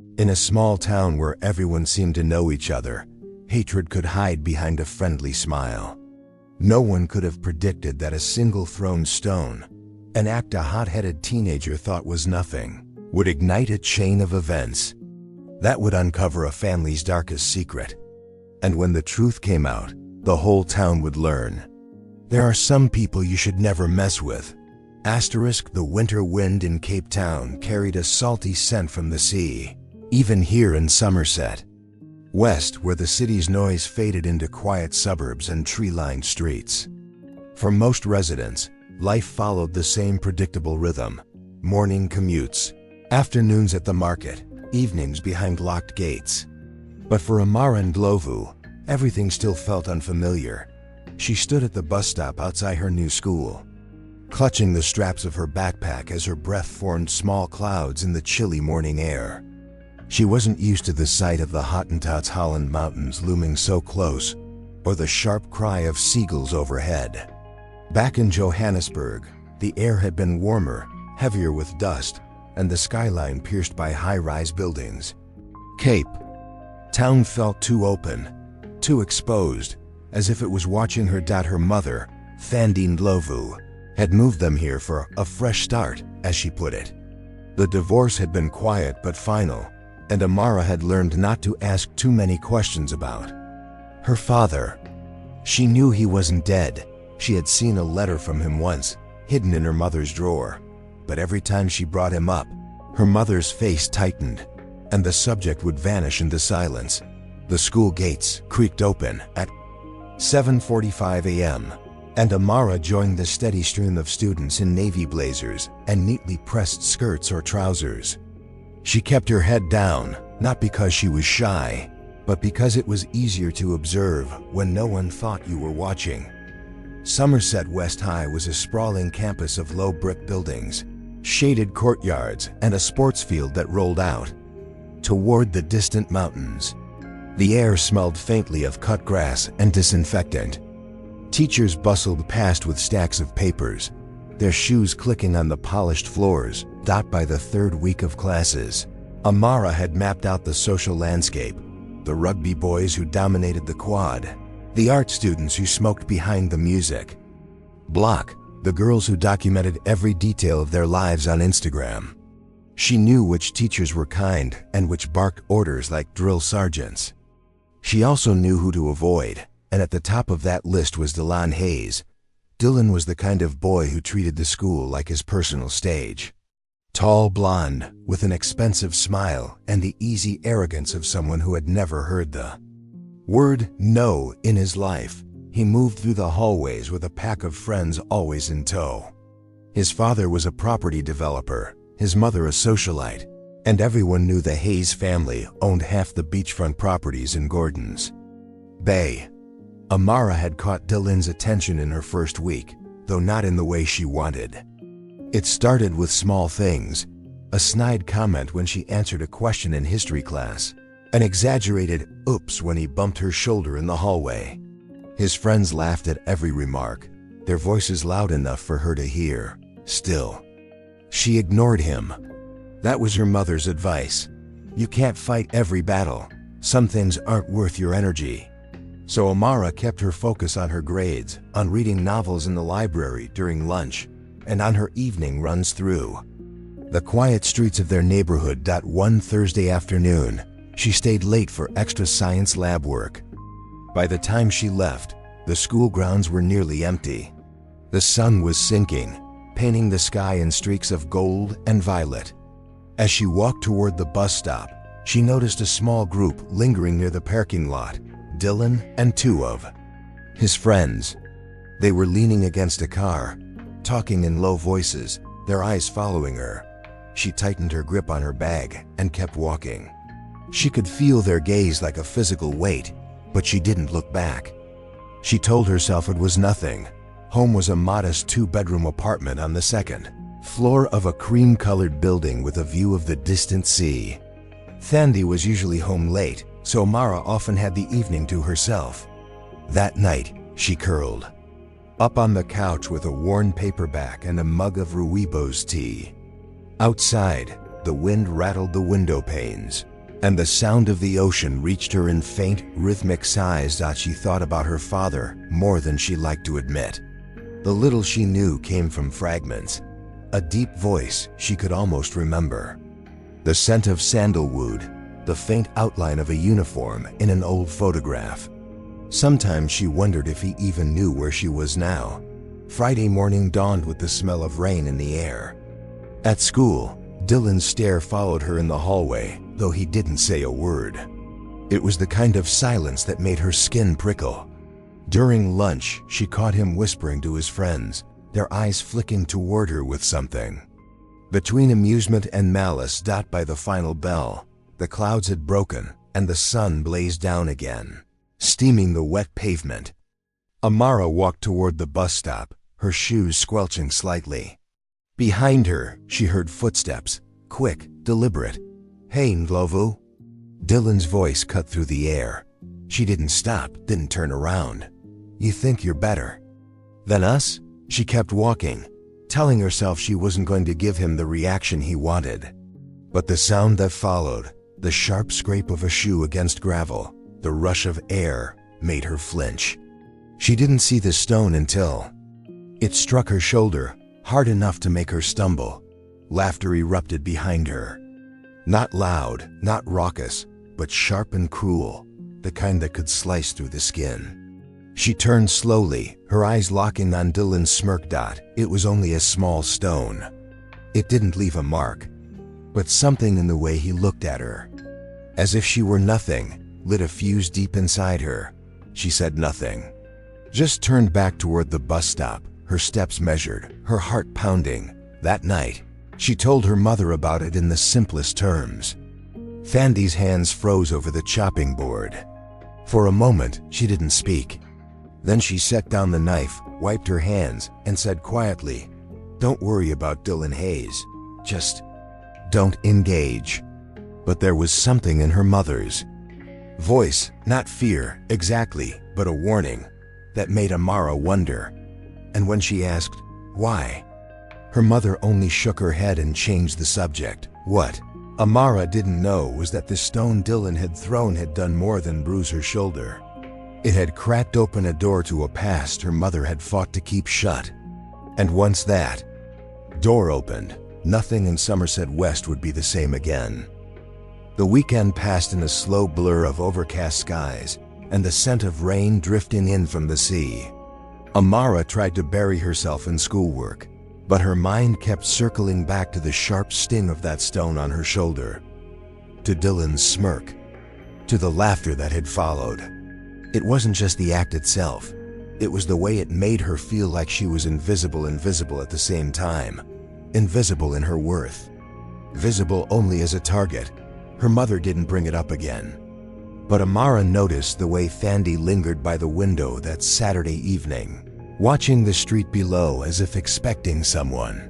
In a small town where everyone seemed to know each other, hatred could hide behind a friendly smile. No one could have predicted that a single thrown stone, an act a hot-headed teenager thought was nothing, would ignite a chain of events that would uncover a family's darkest secret. And when the truth came out, the whole town would learn. There are some people you should never mess with. The winter wind in Cape Town carried a salty scent from the sea, even here in Somerset West, where the city's noise faded into quiet suburbs and tree-lined streets. For most residents, life followed the same predictable rhythm: morning commutes, afternoons at the market, evenings behind locked gates. But for Amara Ndlovu, everything still felt unfamiliar. She stood at the bus stop outside her new school, clutching the straps of her backpack as her breath formed small clouds in the chilly morning air. She wasn't used to the sight of the Hottentots Holland Mountains looming so close, or the sharp cry of seagulls overhead. Back in Johannesburg, the air had been warmer, heavier with dust, and the skyline pierced by high-rise buildings. Cape Town felt too open, too exposed, as if it was watching her. Her mother, Thandi Ndlovu, had moved them here for a fresh start, as she put it. The divorce had been quiet but final, and Amara had learned not to ask too many questions about her father. She knew he wasn't dead. She had seen a letter from him once, hidden in her mother's drawer. But every time she brought him up, her mother's face tightened, and the subject would vanish into silence. The school gates creaked open at 7:45 a.m., and Amara joined the steady stream of students in navy blazers and neatly pressed skirts or trousers. She kept her head down, not because she was shy, but because it was easier to observe when no one thought you were watching. Somerset West High was a sprawling campus of low brick buildings, shaded courtyards, and a sports field that rolled out toward the distant mountains. The air smelled faintly of cut grass and disinfectant. Teachers bustled past with stacks of papers, their shoes clicking on the polished floors, dot by the third week of classes. Amara had mapped out the social landscape: the rugby boys who dominated the quad, the art students who smoked behind the music block, the girls who documented every detail of their lives on Instagram. She knew which teachers were kind and which barked orders like drill sergeants. She also knew who to avoid, and at the top of that list was Dylan Hayes. Dylan was the kind of boy who treated the school like his personal stage. Tall, blonde, with an expensive smile and the easy arrogance of someone who had never heard the word no in his life, he moved through the hallways with a pack of friends always in tow. His father was a property developer, his mother a socialite, and everyone knew the Hayes family owned half the beachfront properties in Gordon's Bay. Amara had caught Dylan's attention in her first week, though not in the way she wanted. It started with small things: a snide comment when she answered a question in history class, an exaggerated oops when he bumped her shoulder in the hallway. His friends laughed at every remark, their voices loud enough for her to hear. Still, she ignored him. That was her mother's advice. You can't fight every battle. Some things aren't worth your energy. So Amara kept her focus on her grades, on reading novels in the library during lunch, and on her evening runs through the quiet streets of their neighborhood. One Thursday afternoon, she stayed late for extra science lab work. By the time she left, the school grounds were nearly empty. The sun was sinking, painting the sky in streaks of gold and violet. As she walked toward the bus stop, she noticed a small group lingering near the parking lot: Dylan and two of his friends. They were leaning against a car, talking in low voices, their eyes following her. She tightened her grip on her bag and kept walking. She could feel their gaze like a physical weight, but she didn't look back. She told herself it was nothing. Home was a modest 2-bedroom apartment on the second floor of a cream-colored building with a view of the distant sea. Thandi was usually home late, so Amara often had the evening to herself. That night, she curled up on the couch with a worn paperback and a mug of Rooibos tea. Outside, the wind rattled the window panes, and the sound of the ocean reached her in faint, rhythmic sighs that she thought about her father more than she liked to admit. The little she knew came from fragments, a deep voice she could almost remember. The scent of sandalwood, the faint outline of a uniform in an old photograph. Sometimes she wondered if he even knew where she was now. Friday morning dawned with the smell of rain in the air. At school, Dylan's stare followed her in the hallway, though he didn't say a word. It was the kind of silence that made her skin prickle. During lunch, she caught him whispering to his friends, their eyes flicking toward her with something. Between amusement and malice, by the final bell, the clouds had broken and the sun blazed down again, steaming the wet pavement. Amara walked toward the bus stop, her shoes squelching slightly. Behind her, she heard footsteps, quick, deliberate. "Hey, Ndlovu." Dylan's voice cut through the air. She didn't stop, didn't turn around. "You think you're better than us?" She kept walking, telling herself she wasn't going to give him the reaction he wanted. But the sound that followed, the sharp scrape of a shoe against gravel, the rush of air, made her flinch. She didn't see the stone until it struck her shoulder, hard enough to make her stumble. Laughter erupted behind her. Not loud, not raucous, but sharp and cruel, the kind that could slice through the skin. She turned slowly, her eyes locking on Dylan's smirk. It was only a small stone. It didn't leave a mark, but something in the way he looked at her, as if she were nothing, lit a fuse deep inside her. She said nothing, just turned back toward the bus stop, her steps measured, her heart pounding. That night, she told her mother about it in the simplest terms. Fandy's hands froze over the chopping board. For a moment, she didn't speak. Then she set down the knife, wiped her hands, and said quietly, "Don't worry about Dylan Hayes. Just don't engage." But there was something in her mother's voice, not fear, exactly, but a warning, that made Amara wonder. And when she asked, "Why?" her mother only shook her head and changed the subject. What Amara didn't know was that the stone Dylan had thrown had done more than bruise her shoulder. It had cracked open a door to a past her mother had fought to keep shut. And once that door opened, nothing in Somerset West would be the same again. The weekend passed in a slow blur of overcast skies and the scent of rain drifting in from the sea. Amara tried to bury herself in schoolwork, but her mind kept circling back to the sharp sting of that stone on her shoulder, to Dylan's smirk, to the laughter that had followed. It wasn't just the act itself. It was the way it made her feel like she was invisible at the same time. Invisible in her worth. Visible only as a target. Her mother didn't bring it up again. But Amara noticed the way Fandy lingered by the window that Saturday evening, watching the street below as if expecting someone.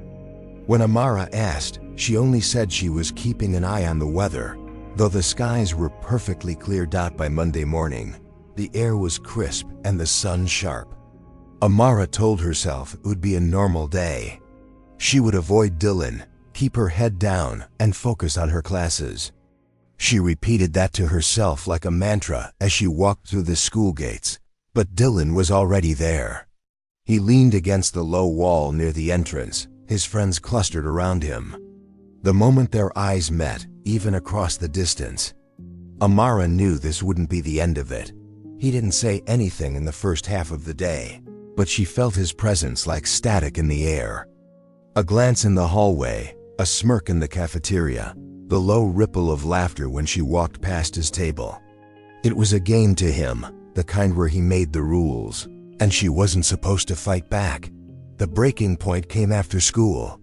When Amara asked, she only said she was keeping an eye on the weather, though the skies were perfectly clear. By Monday morning, the air was crisp and the sun sharp. Amara told herself it would be a normal day. She would avoid Dylan, keep her head down, and focus on her classes. She repeated that to herself like a mantra as she walked through the school gates. But Dylan was already there. He leaned against the low wall near the entrance, his friends clustered around him. The moment their eyes met, even across the distance, Amara knew this wouldn't be the end of it. He didn't say anything in the first half of the day, but she felt his presence like static in the air. A glance in the hallway, a smirk in the cafeteria, the low ripple of laughter when she walked past his table. It was a game to him, the kind where he made the rules, and she wasn't supposed to fight back. The breaking point came after school.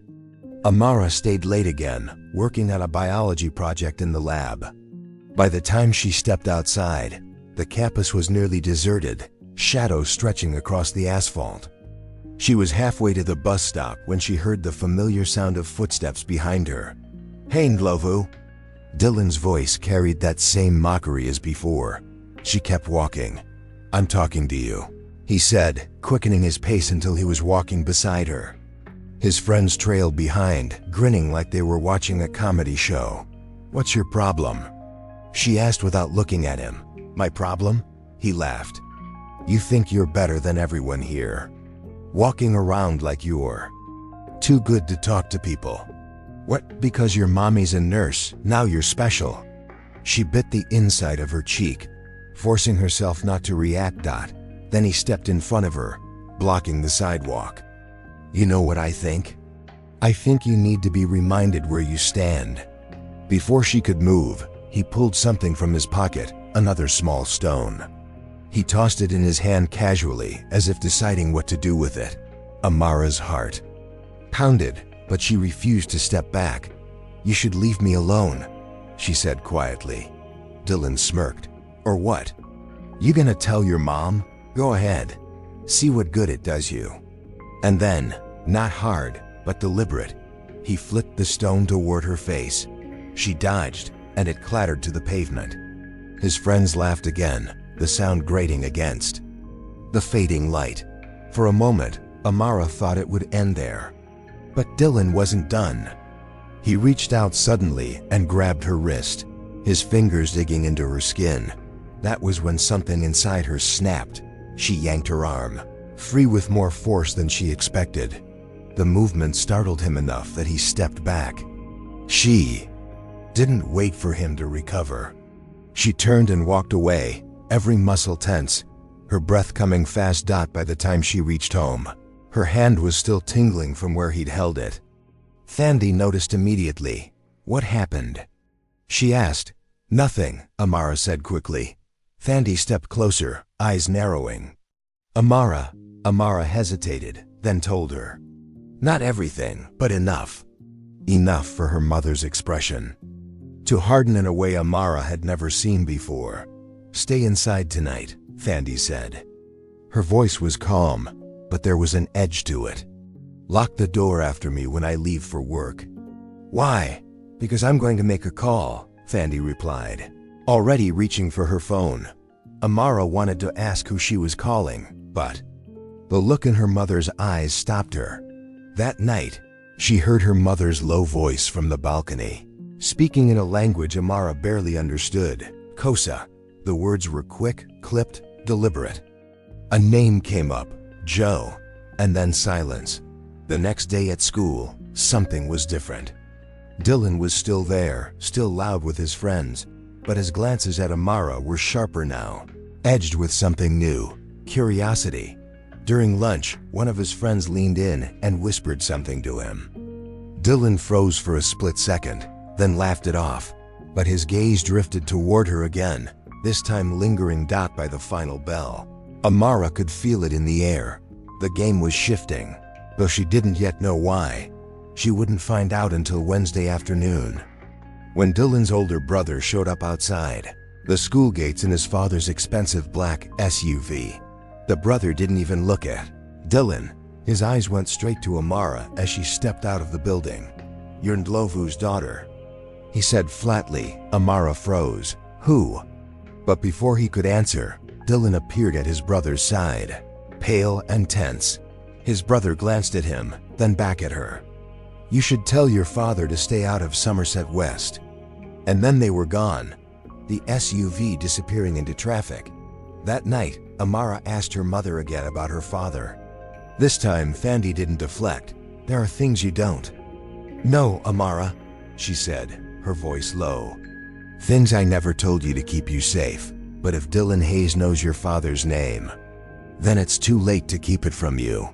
Amara stayed late again, working on a biology project in the lab. By the time she stepped outside, the campus was nearly deserted, shadows stretching across the asphalt. She was halfway to the bus stop when she heard the familiar sound of footsteps behind her. "Hey, Ndlovu." Dylan's voice carried that same mockery as before. She kept walking. "I'm talking to you," he said, quickening his pace until he was walking beside her. His friends trailed behind, grinning like they were watching a comedy show. "What's your problem?" she asked without looking at him. "My problem?" He laughed. "You think you're better than everyone here. Walking around like you're too good to talk to people. What, because your mommy's a nurse, now you're special?" She bit the inside of her cheek, forcing herself not to react. Then he stepped in front of her, blocking the sidewalk. "You know what I think? I think you need to be reminded where you stand." Before she could move, he pulled something from his pocket, another small stone. He tossed it in his hand casually, as if deciding what to do with it. Amara's heart pounded, but she refused to step back. "You should leave me alone," she said quietly. Dylan smirked. "Or what? You gonna tell your mom? Go ahead. See what good it does you." And then, not hard, but deliberate, he flicked the stone toward her face. She dodged, and it clattered to the pavement. His friends laughed again, the sound grating against the fading light. For a moment, Amara thought it would end there. But Dylan wasn't done. He reached out suddenly and grabbed her wrist, his fingers digging into her skin. That was when something inside her snapped. She yanked her arm, free with more force than she expected. The movement startled him enough that he stepped back. She didn't wait for him to recover. She turned and walked away, every muscle tense, her breath coming fast. By the time she reached home, her hand was still tingling from where he'd held it. Thandi noticed immediately. "What happened?" she asked. "Nothing," Amara said quickly. Thandi stepped closer, eyes narrowing. Amara hesitated, then told her. Not everything, but enough. Enough for her mother's expression to harden in a way Amara had never seen before. "Stay inside tonight," Thandi said. Her voice was calm, but there was an edge to it. "Lock the door after me when I leave for work." "Why?" "Because I'm going to make a call," Thandi replied, already reaching for her phone. Amara wanted to ask who she was calling, but the look in her mother's eyes stopped her. That night, she heard her mother's low voice from the balcony, speaking in a language Amara barely understood. Kosa. The words were quick, clipped, deliberate. A name came up, Joe, and then silence. The next day at school, something was different. Dylan was still there, still loud with his friends, but his glances at Amara were sharper now, edged with something new, curiosity. During lunch, one of his friends leaned in and whispered something to him. Dylan froze for a split second, then laughed it off, but his gaze drifted toward her again, this time lingering. By the final bell, Amara could feel it in the air. The game was shifting, though she didn't yet know why. She wouldn't find out until Wednesday afternoon, when Dylan's older brother showed up outside the school gates in his father's expensive black SUV. The brother didn't even look at Dylan. His eyes went straight to Amara as she stepped out of the building. "You're Ndlovu's daughter," he said flatly. Amara froze. "Who?" But before he could answer, Dylan appeared at his brother's side, pale and tense. His brother glanced at him, then back at her. "You should tell your father to stay out of Somerset West." And then they were gone, the SUV disappearing into traffic. That night, Amara asked her mother again about her father. This time, Thandi didn't deflect. "There are things you don't." "No, Amara," she said, her voice low. "Things I never told you to keep you safe. But if Dylan Hayes knows your father's name, then it's too late to keep it from you."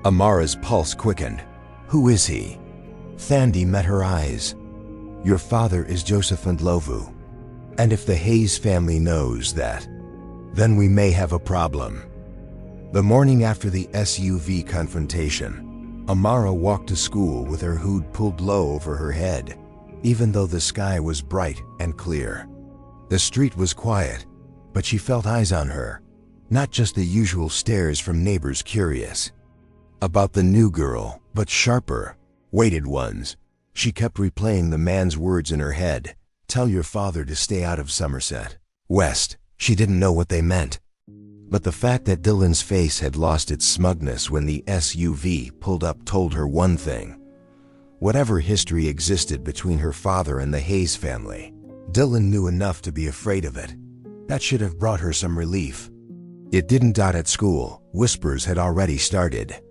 Amara's pulse quickened. "Who is he?" Thandi met her eyes. "Your father is Joseph Ndlovu. And if the Hayes family knows that, then we may have a problem." The morning after the SUV confrontation, Amara walked to school with her hood pulled low over her head, even though the sky was bright and clear. The street was quiet, but she felt eyes on her, not just the usual stares from neighbors curious about the new girl, but sharper, weighted ones. She kept replaying the man's words in her head. "Tell your father to stay out of Somerset West." She didn't know what they meant, But the fact that Dylan's face had lost its smugness when the SUV pulled up told her one thing. Whatever history existed between her father and the Hayes family, Dylan knew enough to be afraid of it. That should have brought her some relief. It didn't. At school, whispers had already started.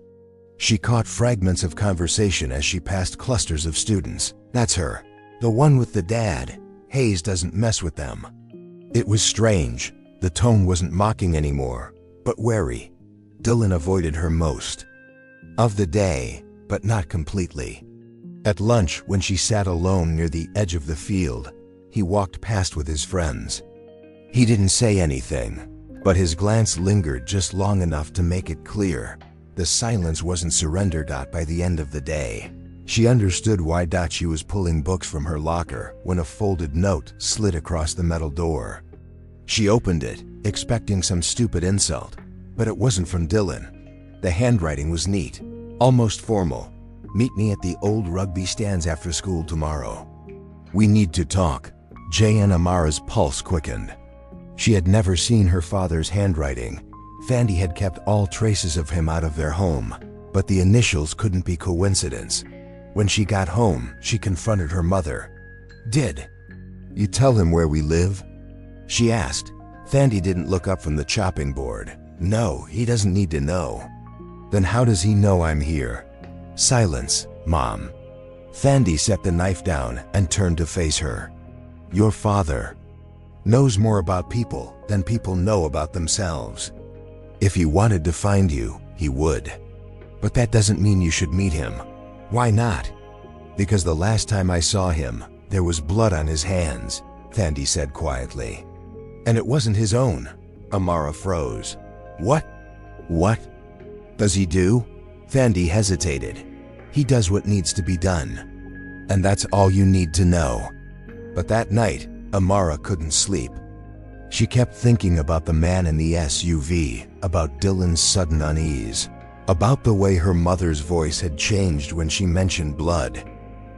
She caught fragments of conversation as she passed clusters of students. That's her. The one with the dad. Hayes doesn't mess with them. It was strange. The tone wasn't mocking anymore, but wary. Dylan avoided her most of the day, but not completely. At lunch, when she sat alone near the edge of the field, he walked past with his friends. He didn't say anything, but his glance lingered just long enough to make it clear. The silence wasn't surrendered. By the end of the day, she understood why. She was pulling books from her locker when a folded note slid across the metal door. She opened it, expecting some stupid insult, but it wasn't from Dylan. The handwriting was neat, almost formal. Meet me at the old rugby stands after school tomorrow. We need to talk. Jay and Amara's pulse quickened. She had never seen her father's handwriting. Fandy had kept all traces of him out of their home, but the initials couldn't be coincidence. When she got home, she confronted her mother. Did you tell him where we live? She asked. Fandy didn't look up from the chopping board. No, he doesn't need to know. Then how does he know I'm here? Silence, Mom. Fandy set the knife down and turned to face her. Your father knows more about people than people know about themselves. If he wanted to find you, he would. But that doesn't mean you should meet him. Why not? Because the last time I saw him, there was blood on his hands, Fandy said quietly. And it wasn't his own. Amara froze. What? What does he do? Fandy hesitated. He does what needs to be done. And that's all you need to know. But that night, Amara couldn't sleep. She kept thinking about the man in the SUV, about Dylan's sudden unease, about the way her mother's voice had changed when she mentioned blood.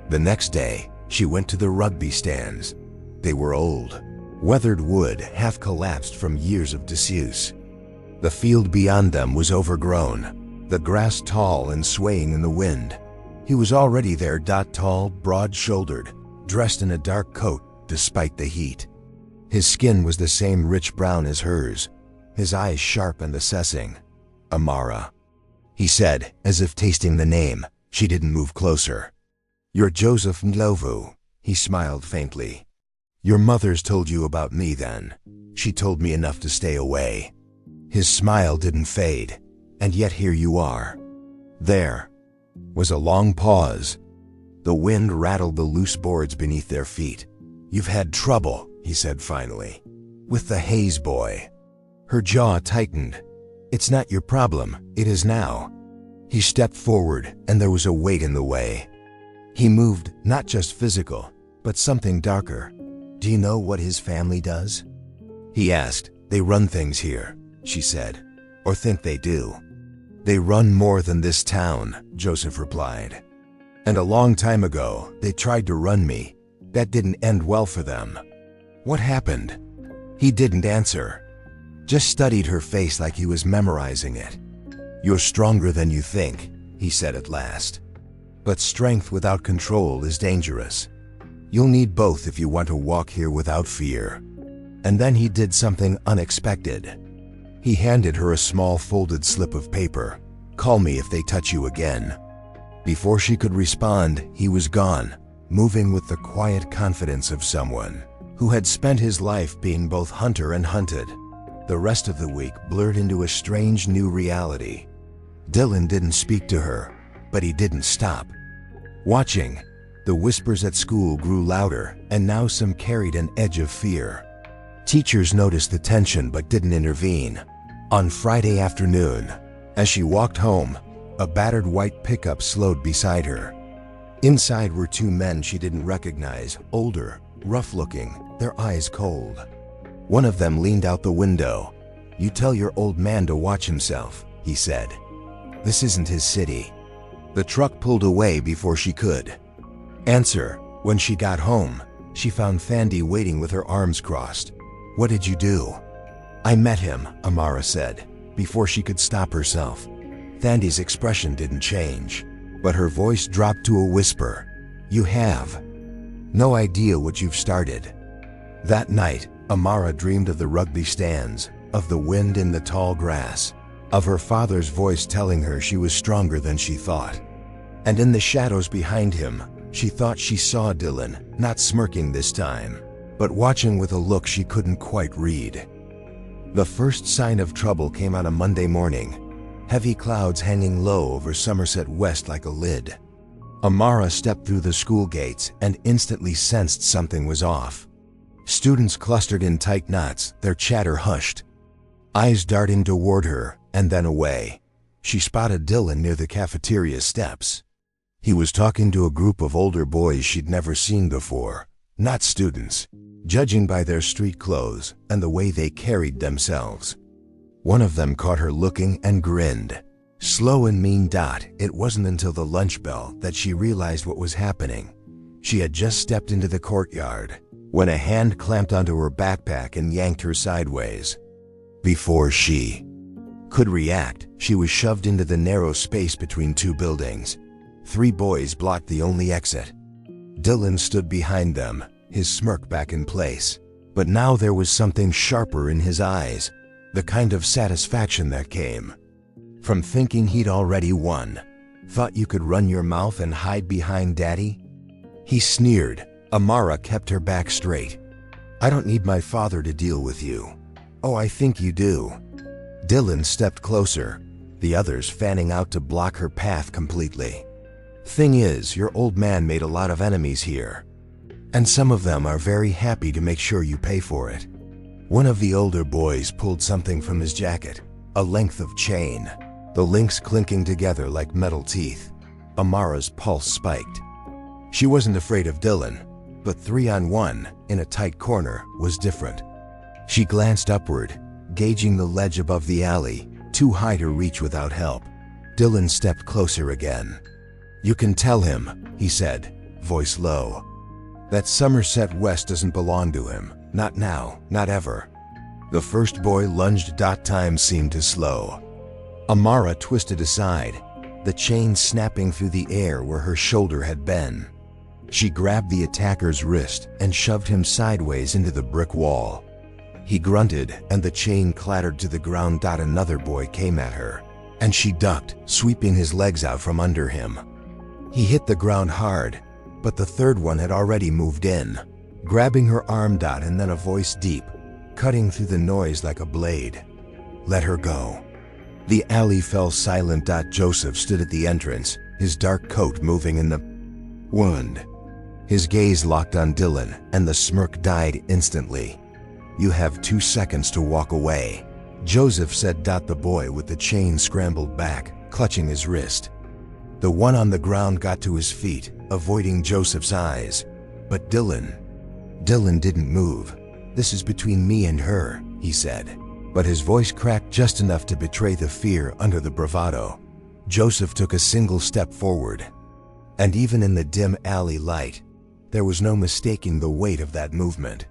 The next day, she went to the rugby stands. They were old, weathered wood, half collapsed from years of disuse. The field beyond them was overgrown, the grass tall and swaying in the wind. He was already there, tall, broad-shouldered, dressed in a dark coat despite the heat. His skin was the same rich brown as hers, his eyes sharp and assessing. Amara, he said, as if tasting the name. She didn't move closer. You're Joseph Ndlovu, he smiled faintly. Your mother's told you about me then. She told me enough to stay away. His smile didn't fade, and yet here you are. There was a long pause. The wind rattled the loose boards beneath their feet. You've had trouble, he said finally, with the Hayes boy. Her jaw tightened. It's not your problem, it is now. He stepped forward, and there was a weight in the way. He moved, not just physical, but something darker. Do you know what his family does? He asked. They run things here, she said, or think they do. They run more than this town, Joseph replied. And a long time ago, they tried to run me. That didn't end well for them. What happened? He didn't answer, just studied her face like he was memorizing it. You're stronger than you think, he said at last. But strength without control is dangerous. You'll need both if you want to walk here without fear. And then he did something unexpected. He handed her a small folded slip of paper. Call me if they touch you again. Before she could respond, he was gone, moving with the quiet confidence of someone who had spent his life being both hunter and hunted. The rest of the week blurred into a strange new reality. Dylan didn't speak to her, but he didn't stop watching. The whispers at school grew louder, and now some carried an edge of fear. Teachers noticed the tension but didn't intervene. On Friday afternoon, as she walked home, a battered white pickup slowed beside her. Inside were two men she didn't recognize, older, rough-looking, their eyes cold. One of them leaned out the window. You tell your old man to watch himself, he said. This isn't his city. The truck pulled away before she could answer. When she got home, she found Fandy waiting with her arms crossed. What did you do? I met him, Amara said, before she could stop herself. Thandi's expression didn't change, but her voice dropped to a whisper. You have no idea what you've started. That night, Amara dreamed of the rugby stands, of the wind in the tall grass, of her father's voice telling her she was stronger than she thought. And in the shadows behind him, she thought she saw Dylan, not smirking this time, but watching with a look she couldn't quite read. The first sign of trouble came on a Monday morning, heavy clouds hanging low over Somerset West like a lid. Amara stepped through the school gates and instantly sensed something was off. Students clustered in tight knots, their chatter hushed. Eyes darting toward her, and then away. She spotted Dylan near the cafeteria steps. He was talking to a group of older boys she'd never seen before, not students, judging by their street clothes and the way they carried themselves. One of them caught her looking and grinned. Slow and mean. It wasn't until the lunch bell that she realized what was happening. She had just stepped into the courtyard when a hand clamped onto her backpack and yanked her sideways. Before she could react, she was shoved into the narrow space between two buildings. 3 boys blocked the only exit. Dylan stood behind them, his smirk back in place. But now there was something sharper in his eyes, the kind of satisfaction that came from thinking he'd already won. Thought you could run your mouth and hide behind Daddy? He sneered. Amara kept her back straight. I don't need my father to deal with you. Oh, I think you do. Dylan stepped closer, the others fanning out to block her path completely. Thing is, your old man made a lot of enemies here, and some of them are very happy to make sure you pay for it. One of the older boys pulled something from his jacket, a length of chain, the links clinking together like metal teeth. Amara's pulse spiked. She wasn't afraid of Dylan, but 3-on-1 in a tight corner was different. She glanced upward, gauging the ledge above the alley, too high to reach without help. Dylan stepped closer again. You can tell him, he said, voice low, that Somerset West doesn't belong to him. Not now, not ever. The first boy lunged. Time seemed to slow. Amara twisted aside, the chain snapping through the air where her shoulder had been. She grabbed the attacker's wrist and shoved him sideways into the brick wall. He grunted and the chain clattered to the ground. Another boy came at her, and she ducked, sweeping his legs out from under him. He hit the ground hard, but the third one had already moved in, grabbing her arm. And then a voice deep, cutting through the noise like a blade. Let her go. The alley fell silent. Joseph stood at the entrance, his dark coat moving in the wind. His gaze locked on Dylan, and the smirk died instantly. You have 2 seconds to walk away, Joseph said. The boy with the chain scrambled back, clutching his wrist. The one on the ground got to his feet, avoiding Joseph's eyes. But Dylan didn't move. This is between me and her, he said. But his voice cracked just enough to betray the fear under the bravado. Joseph took a single step forward. And even in the dim alley light, there was no mistaking the weight of that movement.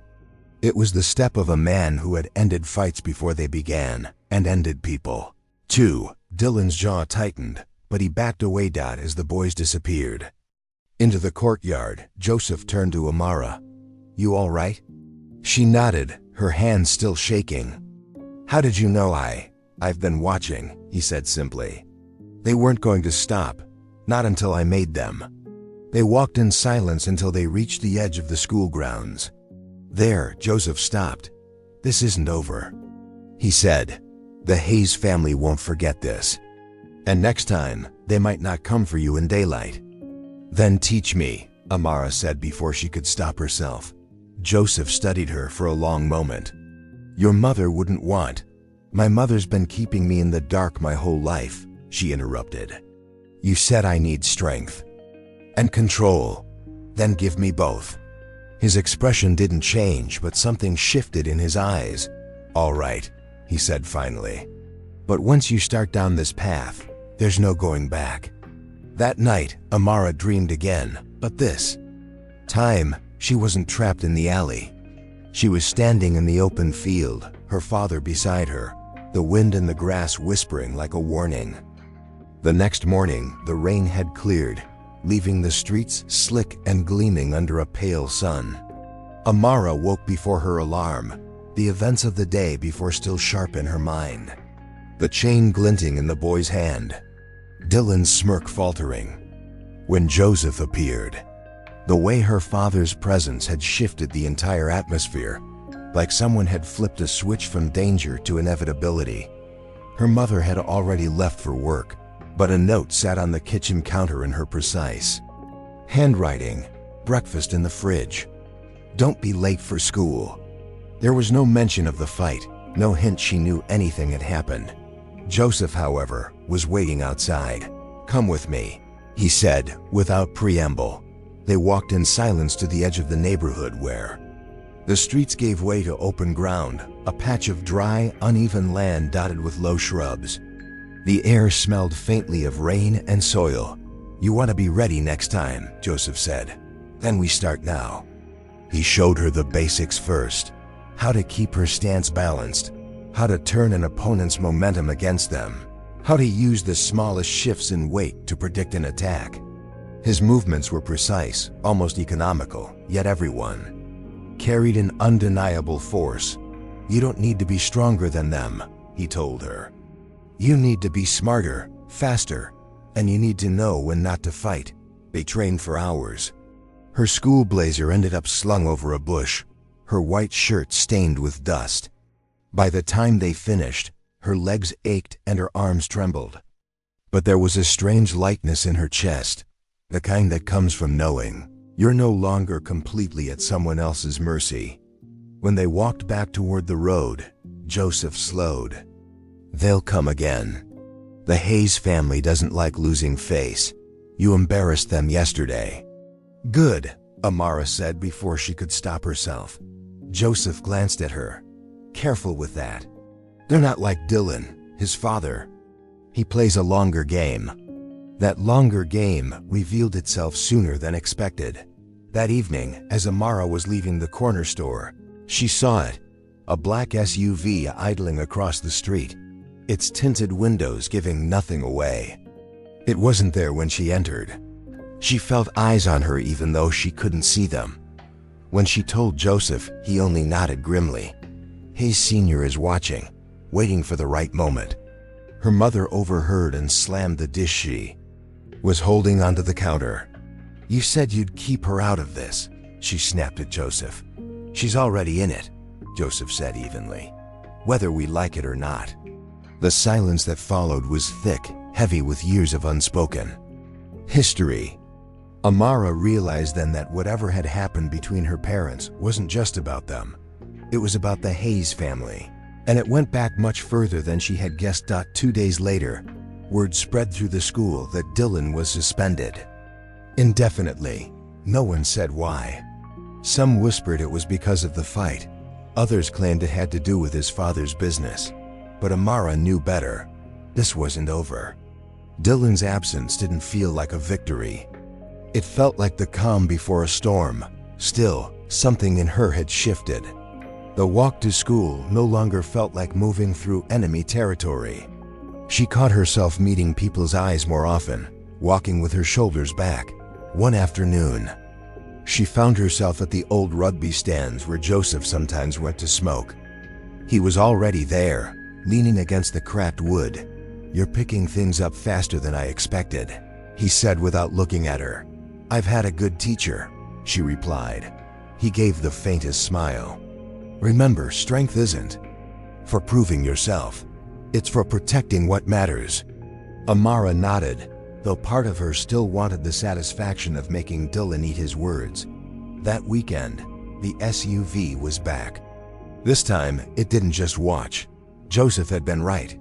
It was the step of a man who had ended fights before they began, and ended people, too. Dylan's jaw tightened, but he backed away. As the boys disappeared into the courtyard, Joseph turned to Amara. You all right? She nodded, her hands still shaking. How did you know I've been watching, he said simply. They weren't going to stop, not until I made them. They walked in silence until they reached the edge of the school grounds. There, Joseph stopped. This isn't over, he said. The Hayes family won't forget this. And next time, they might not come for you in daylight. Then teach me, Amara said before she could stop herself. Joseph studied her for a long moment. Your mother wouldn't want. My mother's been keeping me in the dark my whole life, she interrupted. You said I need strength and control. Then give me both. His expression didn't change, but something shifted in his eyes. All right, he said finally. But once you start down this path, there's no going back. That night, Amara dreamed again, but this time, she wasn't trapped in the alley. She was standing in the open field, her father beside her, the wind in the grass whispering like a warning. The next morning, the rain had cleared, leaving the streets slick and gleaming under a pale sun. Amara woke before her alarm, the events of the day before still sharp in her mind. The chain glinting in the boy's hand, Dylan's smirk faltering. When Joseph appeared, the way her father's presence had shifted the entire atmosphere, like someone had flipped a switch from danger to inevitability. Her mother had already left for work, but a note sat on the kitchen counter in her precise handwriting. Breakfast in the fridge. Don't be late for school. There was no mention of the fight, no hint she knew anything had happened. Joseph, however, was waiting outside. "Come with me," he said, without preamble. They walked in silence to the edge of the neighborhood where the streets gave way to open ground, a patch of dry, uneven land dotted with low shrubs. The air smelled faintly of rain and soil. "You want to be ready next time," Joseph said. "Then we start now." He showed her the basics first: how to keep her stance balanced, how to turn an opponent's momentum against them, how to use the smallest shifts in weight to predict an attack. His movements were precise, almost economical, yet everyone carried an undeniable force. "You don't need to be stronger than them," he told her. "You need to be smarter, faster, and you need to know when not to fight." They trained for hours. Her school blazer ended up slung over a bush, her white shirt stained with dust. By the time they finished, her legs ached and her arms trembled. But there was a strange lightness in her chest, the kind that comes from knowing you're no longer completely at someone else's mercy. When they walked back toward the road, Joseph slowed. "They'll come again. The Hayes family doesn't like losing face. You embarrassed them yesterday." "Good," Amara said before she could stop herself. Joseph glanced at her. "Careful with that. They're not like Dylan, his father. He plays a longer game." That longer game revealed itself sooner than expected. That evening, as Amara was leaving the corner store, she saw it, a black SUV idling across the street, its tinted windows giving nothing away. It wasn't there when she entered. She felt eyes on her even though she couldn't see them. When she told Joseph, he only nodded grimly. Hayes Sr. is watching, waiting for the right moment. Her mother overheard and slammed the dish she was holding onto the counter. "You said you'd keep her out of this," she snapped at Joseph. "She's already in it," Joseph said evenly, "whether we like it or not." The silence that followed was thick, heavy with years of unspoken history. Amara realized then that whatever had happened between her parents wasn't just about them. It was about the Hayes family, and it went back much further than she had guessed. 2 days later, word spread through the school that Dylan was suspended indefinitely. No one said why. Some whispered it was because of the fight. Others claimed it had to do with his father's business. But Amara knew better. This wasn't over. Dylan's absence didn't feel like a victory. It felt like the calm before a storm. Still, something in her had shifted. The walk to school no longer felt like moving through enemy territory. She caught herself meeting people's eyes more often, walking with her shoulders back. One afternoon, she found herself at the old rugby stands where Joseph sometimes went to smoke. He was already there, leaning against the cracked wood. "You're picking things up faster than I expected," he said without looking at her. "I've had a good teacher," she replied. He gave the faintest smile. "Remember, strength isn't for proving yourself. It's for protecting what matters." Amara nodded, though part of her still wanted the satisfaction of making Dylan eat his words. That weekend, the SUV was back. This time, it didn't just watch. Joseph had been right.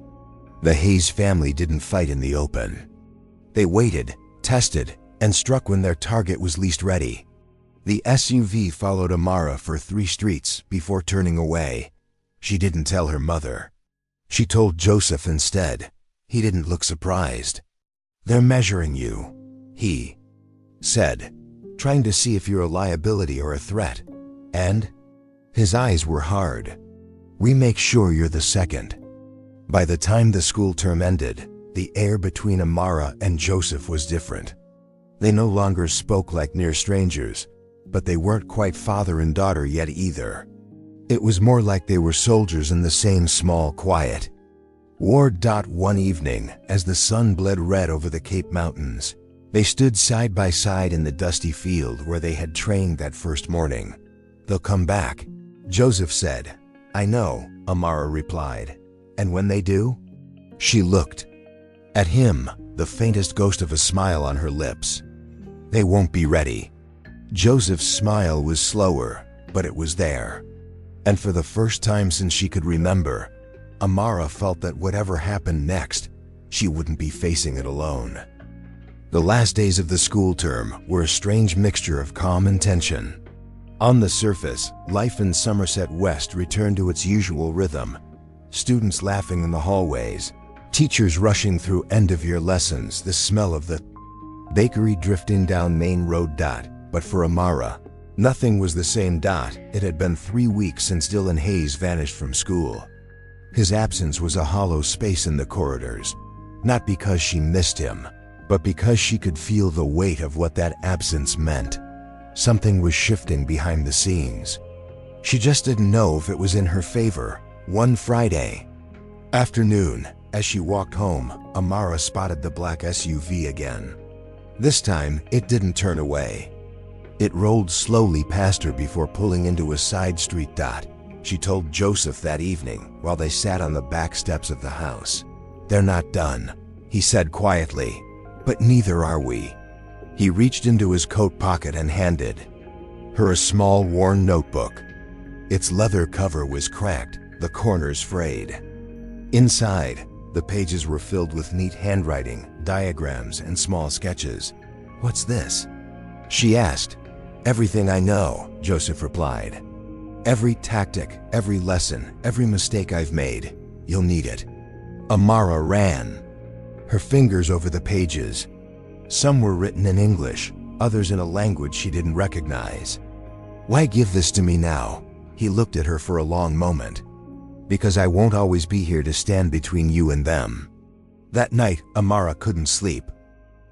The Hayes family didn't fight in the open. They waited, tested, and struck when their target was least ready. The SUV followed Amara for 3 streets before turning away. She didn't tell her mother. She told Joseph instead. He didn't look surprised. "They're measuring you," he said, "trying to see if you're a liability or a threat." And his eyes were hard. We make sure you're the second." By the time the school term ended, the air between Amara and Joseph was different. They no longer spoke like near strangers, but they weren't quite father and daughter yet either. It was more like they were soldiers in the same small quiet. One evening, as the sun bled red over the Cape Mountains, they stood side by side in the dusty field where they had trained that first morning. "They'll come back," Joseph said. "I know," Amara replied. "And when they do?" She looked at him, the faintest ghost of a smile on her lips. "They won't be ready." Joseph's smile was slower, but it was there. And for the first time since she could remember, Amara felt that whatever happened next, she wouldn't be facing it alone. The last days of the school term were a strange mixture of calm and tension. On the surface, life in Somerset West returned to its usual rhythm. Students laughing in the hallways, teachers rushing through end-of-year lessons, the smell of the bakery drifting down Main Road. But for Amara, nothing was the same. It had been 3 weeks since Dylan Hayes vanished from school. His absence was a hollow space in the corridors, not because she missed him, but because she could feel the weight of what that absence meant. Something was shifting behind the scenes. She just didn't know if it was in her favor. One Friday afternoon, as she walked home, Amara spotted the black SUV again. This time, it didn't turn away. It rolled slowly past her before pulling into a side street. She told Joseph that evening while they sat on the back steps of the house. "They're not done," he said quietly, "but neither are we." He reached into his coat pocket and handed her a small worn notebook. Its leather cover was cracked, the corners frayed. Inside, the pages were filled with neat handwriting, diagrams, and small sketches. "What's this?" she asked. "Everything I know," Joseph replied. "Every tactic, every lesson, every mistake I've made. You'll need it." Amara ran her fingers over the pages. Some were written in English, others in a language she didn't recognize. "Why give this to me now?" He looked at her for a long moment. "Because I won't always be here to stand between you and them." That night, Amara couldn't sleep.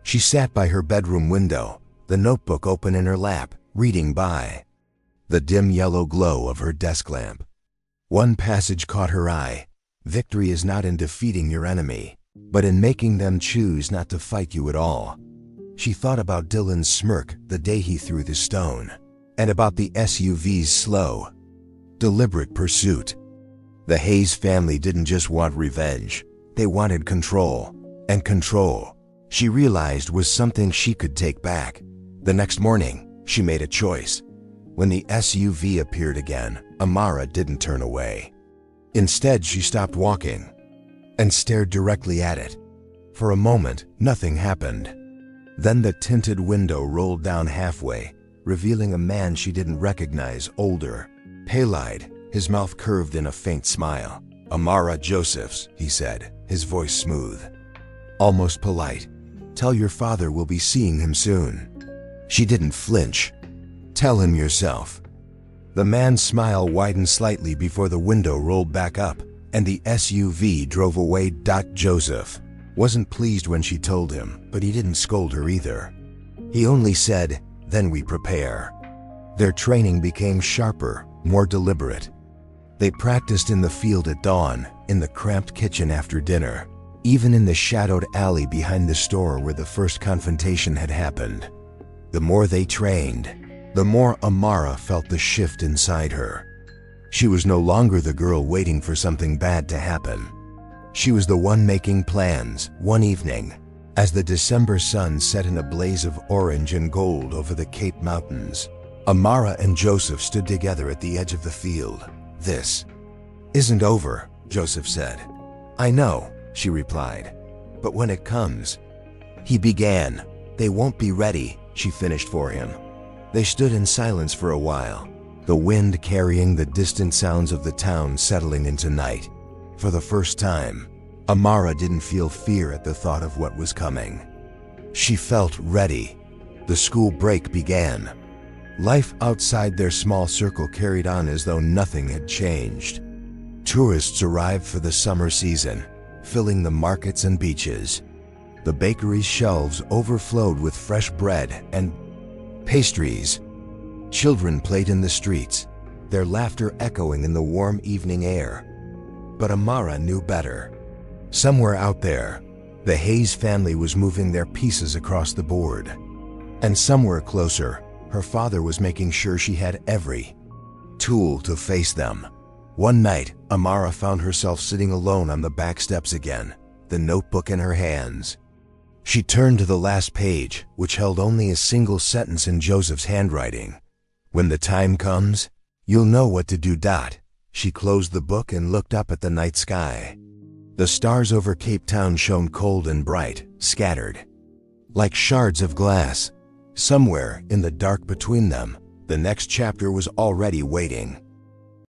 She sat by her bedroom window, the notebook open in her lap, reading by the dim yellow glow of her desk lamp. One passage caught her eye. "Victory is not in defeating your enemy, but in making them choose not to fight you at all." She thought about Dylan's smirk the day he threw the stone, and about the SUV's slow, deliberate pursuit. The Hayes family didn't just want revenge, they wanted control. And control, she realized, was something she could take back. The next morning, she made a choice. When the SUV appeared again, Amara didn't turn away. Instead, she stopped walking and stared directly at it. For a moment, nothing happened. Then the tinted window rolled down halfway, revealing a man she didn't recognize, older, pale-eyed, his mouth curved in a faint smile. "Amara Josephs," he said, his voice smooth, almost polite. "Tell your father we'll be seeing him soon." She didn't flinch. "Tell him yourself." The man's smile widened slightly before the window rolled back up, and the SUV drove away. Joseph wasn't pleased when she told him, but he didn't scold her either. He only said, "Then we prepare." Their training became sharper, more deliberate. They practiced in the field at dawn, in the cramped kitchen after dinner, even in the shadowed alley behind the store where the first confrontation had happened. The more they trained, the more Amara felt the shift inside her. She was no longer the girl waiting for something bad to happen. She was the one making plans. One evening, as the December sun set in a blaze of orange and gold over the Cape Mountains, Amara and Joseph stood together at the edge of the field. "This isn't over," Joseph said. "I know," she replied. "But when it comes," he began. "They won't be ready," she finished for him. They stood in silence for a while, the wind carrying the distant sounds of the town settling into night. For the first time, Amara didn't feel fear at the thought of what was coming. She felt ready. The school break began. Life outside their small circle carried on as though nothing had changed. Tourists arrived for the summer season, filling the markets and beaches. The bakery's shelves overflowed with fresh bread and pastries. Children played in the streets, their laughter echoing in the warm evening air. But Amara knew better. Somewhere out there, the Hayes family was moving their pieces across the board. And somewhere closer, her father was making sure she had every tool to face them. One night, Amara found herself sitting alone on the back steps again, the notebook in her hands. She turned to the last page, which held only a single sentence in Joseph's handwriting. "When the time comes, you'll know what to do." She closed the book and looked up at the night sky. The stars over Cape Town shone cold and bright, scattered like shards of glass. Somewhere in the dark between them, the next chapter was already waiting.